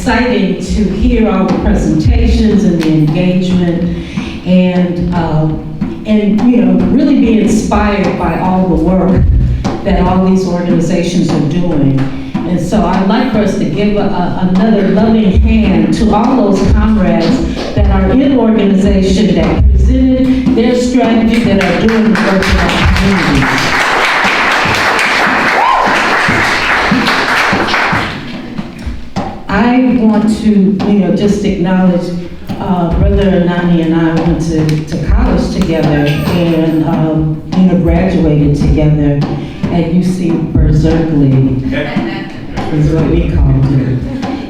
exciting to hear all the presentations and the engagement, and you know, really be inspired by all the work that all these organizations are doing. And so I'd like for us to give another loving hand to all those comrades that are in organization that presented their strategy, that are doing the work in our communities. I want to, you know, just acknowledge Brother Anani and I went to college together and, you know, graduated together at UC Berkeley, is what we called it.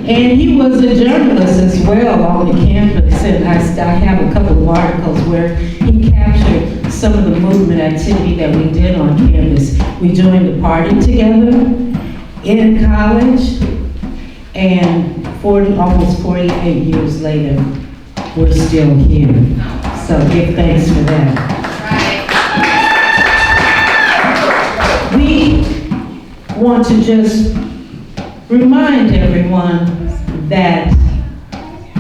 And he was a journalist as well on the campus, and I have a couple of articles where he captured some of the movement activity that we did on campus. We joined the party together in college, and almost 48 years later, we're still here. So give thanks for that. We want to just remind everyone that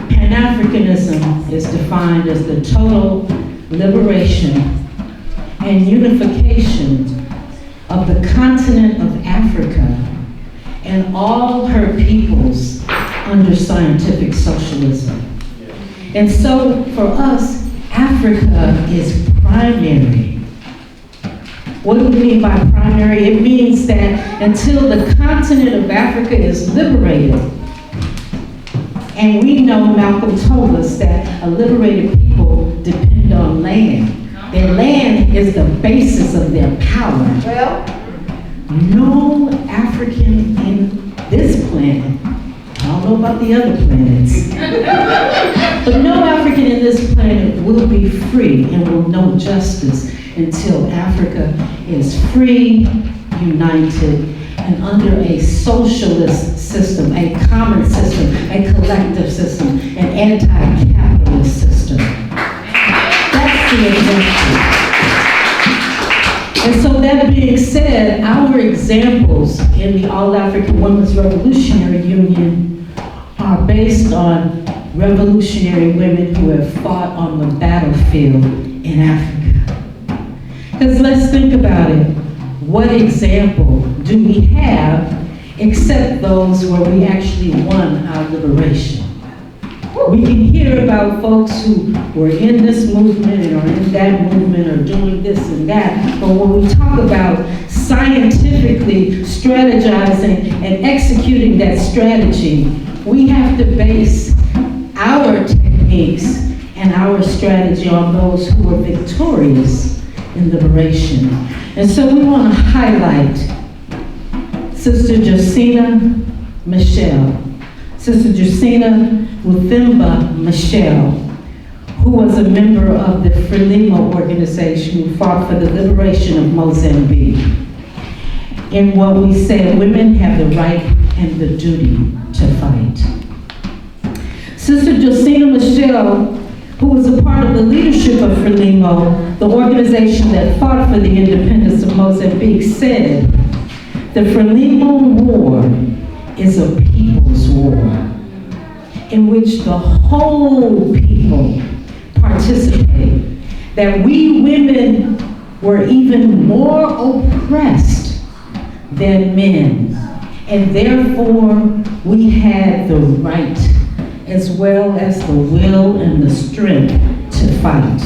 Pan Africanism is defined as the total liberation and unification of the continent of Africa and all her peoples under scientific socialism. And so for us, Africa is primary. What do we mean by primary? It means that until the continent of Africa is liberated, and we know Malcolm told us that a liberated people depend on land. Their land is the basis of their power. Well, no African in this planet, I don't know about the other planets, but no African in this planet will be free and will know justice until Africa is free, united, and under a socialist system, a common system, a collective system, an anti-capitalist system. That's the example. And so that being said, our examples in the All-African Women's Revolutionary Union are based on revolutionary women who have fought on the battlefield in Africa. Because let's think about it. What example do we have except those where we actually won our liberation? We can hear about folks who were in this movement or in that movement or doing this and that, but when we talk about scientifically strategizing and executing that strategy, we have to base our techniques and our strategy on those who were victorious in liberation. And so we want to highlight Sister Josina Michelle. Sister Josina Muthimba Michelle, who was a member of the Frelimo organization who fought for the liberation of Mozambique. In what we say, women have the right and the duty to fight. Sister Josina Michelle, who was a part of the leadership of Frelimo, the organization that fought for the independence of Mozambique, said, "The Frelimo War is a people's war in which the whole people participate, that we women were even more oppressed than men, and therefore we had the right as well as the will and the strength to fight.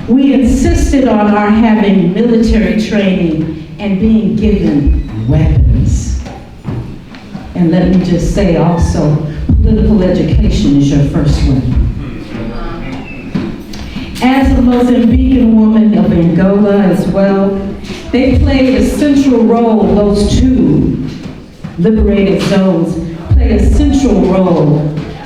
We insisted on our having military training and being given weapons." And let me just say also, political education is your first one. As a Mozambican woman of Angola as well, they played a central role, those two liberated zones played a central role.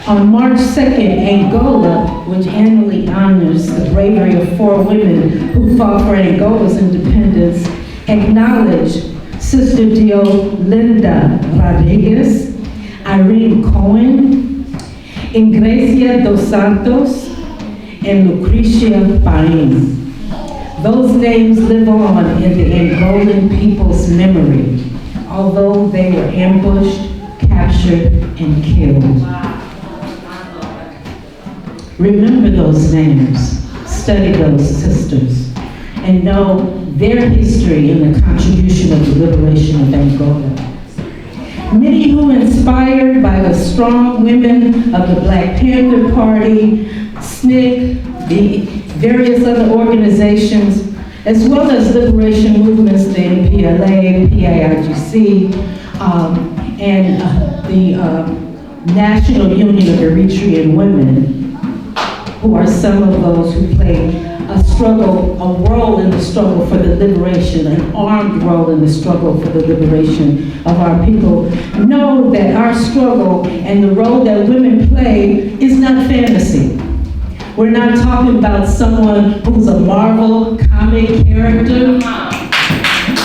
On March 2nd, Angola, which annually honors the bravery of 4 women who fought for Angola's independence, acknowledged Sister Diolinda Rodriguez, Irene Cohen, Ingrecia dos Santos, and Lucrecia Paim. Those names live on in the Angolan people's memory, although they were ambushed, captured, and killed. Remember those names, study those sisters, and know their history and the contribution of the liberation of Angola. Many who inspired by the strong women of the Black Panther Party, SNCC, the various other organizations, as well as liberation movements, the MPLA, PAIGC, and the National Union of Eritrean Women, who are some of those who played a role in the struggle for the liberation, an armed role in the struggle for the liberation of our people, know that our struggle and the role that women play is not fantasy. We're not talking about someone who's a Marvel comic character.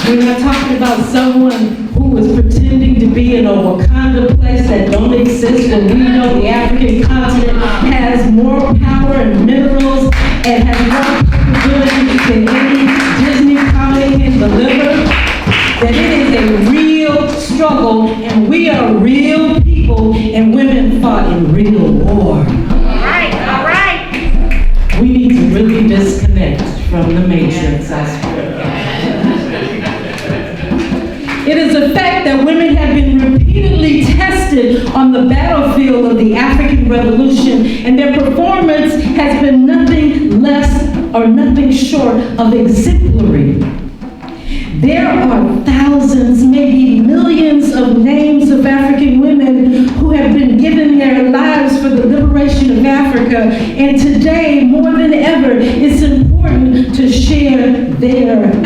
We're not talking about someone who is pretending to be in a Wakanda place that don't exist, when we know the African continent has more power and minerals and has more capabilities than any Disney comic can deliver. That it is a real struggle, and we are real people, and women fought in real war. All right. We need to really disconnect from the matrix, I swear. It is a fact that women have been repeatedly tested on the battlefield of the African Revolution, and their performance has been nothing less or nothing short of exemplary. There are thousands, maybe millions of names of African women who have been given their lives for the liberation of Africa, and today, more than ever, it's important to share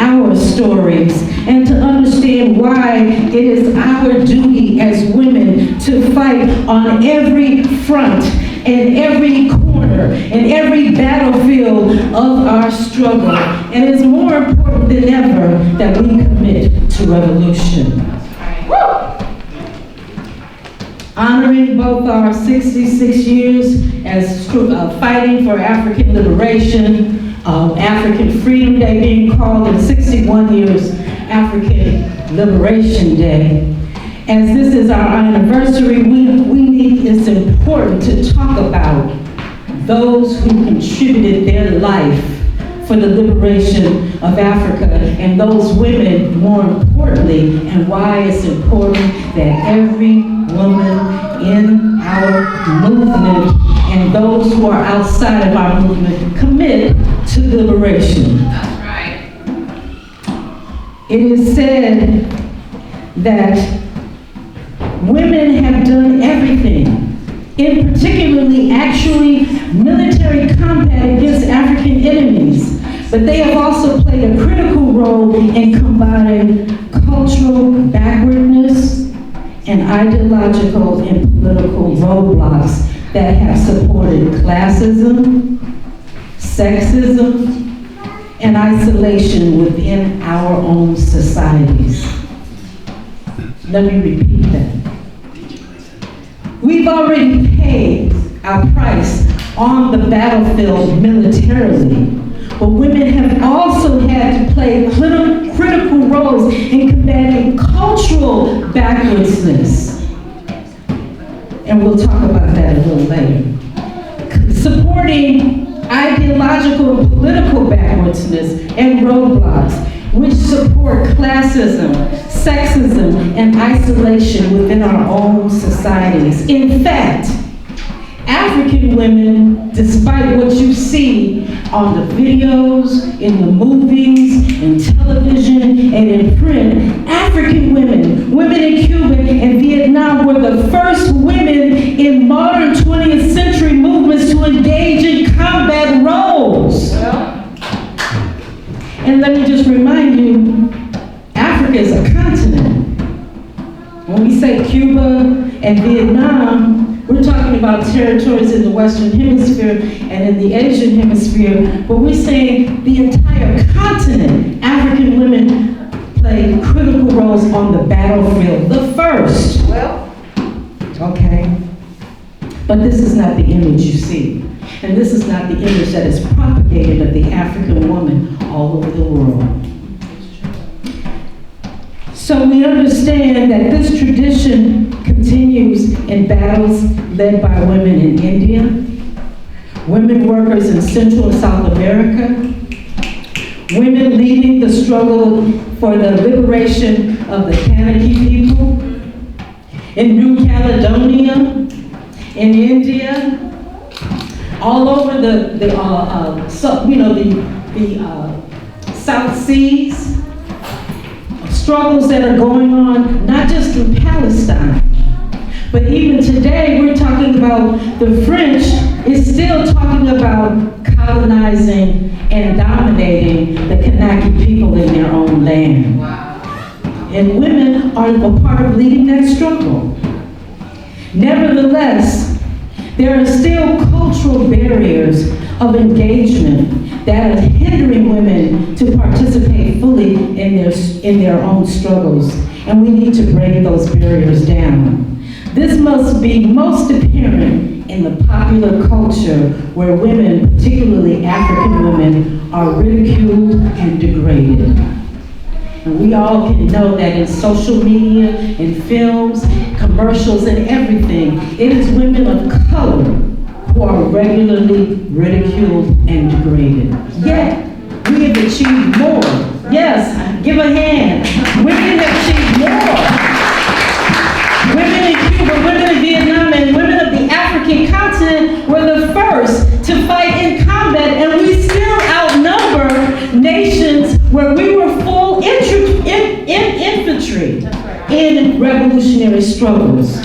our stories and to understand why it is our duty as women to fight on every front and every corner and every battlefield of our struggle. And it's more important than ever that we commit to revolution. Honoring both our 66 years as fighting for African liberation, African Freedom Day being called, and 61 years African Liberation Day. As this is our anniversary, it's important to talk about those who contributed their life for the liberation of Africa, and those women, more importantly, and why it's important that every woman in our movement and those who are outside of our movement commit to liberation. That's right. It is said that women have done everything, in particularly actually military combat against African enemies, but they have also played a critical role in combating cultural backwardness and ideological and political roadblocks that have supported classism, sexism, and isolation within our own societies. Let me repeat that. We've already paid our price on the battlefield militarily, but women have also had to play critical roles in combating cultural backwardsness. And we'll talk about that a little later. Supporting ideological and political backwardsness and roadblocks, which support classism, sexism, and isolation within our own societies. In fact, African women, despite what you see on the videos, in the movies, in television, and in print, African women, women in Cuba and Vietnam were the first women in modern 20th century movements to engage in combat roles. And let me just remind you, Africa is a continent. When we say Cuba and Vietnam, we're talking about territories in the Western Hemisphere and in the Asian Hemisphere, but we're saying the entire continent, African women played critical roles on the battlefield. The first. Okay. But this is not the image you see. And this is not the image that is propagated of the African woman all over the world. So we understand that this tradition continues in battles led by women in India, women workers in Central and South America, women leading the struggle for the liberation of the Kanaki people, in New Caledonia, in India, all over the South Seas, struggles that are going on, not just in Palestine, but even today we're talking about the French is still talking about colonizing and dominating the Kanaki people in their own land. Wow. And women are a part of leading that struggle. Nevertheless, there are still cultural barriers of engagement that are hindering women to participate fully in their own struggles, and we need to break those barriers down. This must be most apparent in the popular culture where women, particularly African women, are ridiculed and degraded. And we all can know that in social media, in films, commercials, and everything, it is women of color who are regularly ridiculed and degraded. Yet, we have achieved more. Yes, give a hand. Women have achieved more. Women in Cuba, women in Vietnam, and women of the African continent were the first to fight in combat, and we still outnumber nations where we were full infantry in revolutionary struggles.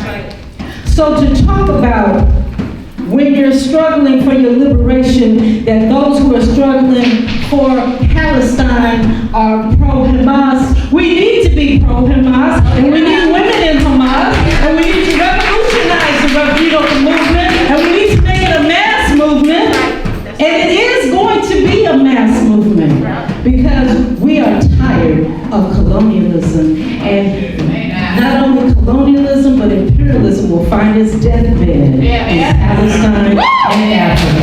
So to talk about when you're struggling for your liberation, that those who are struggling for Palestine are pro-Hamas, we need to be pro-Hamas, and we need women in Hamas, and we need to revolutionize the movement, and we need to make it a mass movement, and it is going to be a mass movement, because we are tired of colonialism, and not only colonialism, but imperialism will find its deathbed in Palestine and Africa.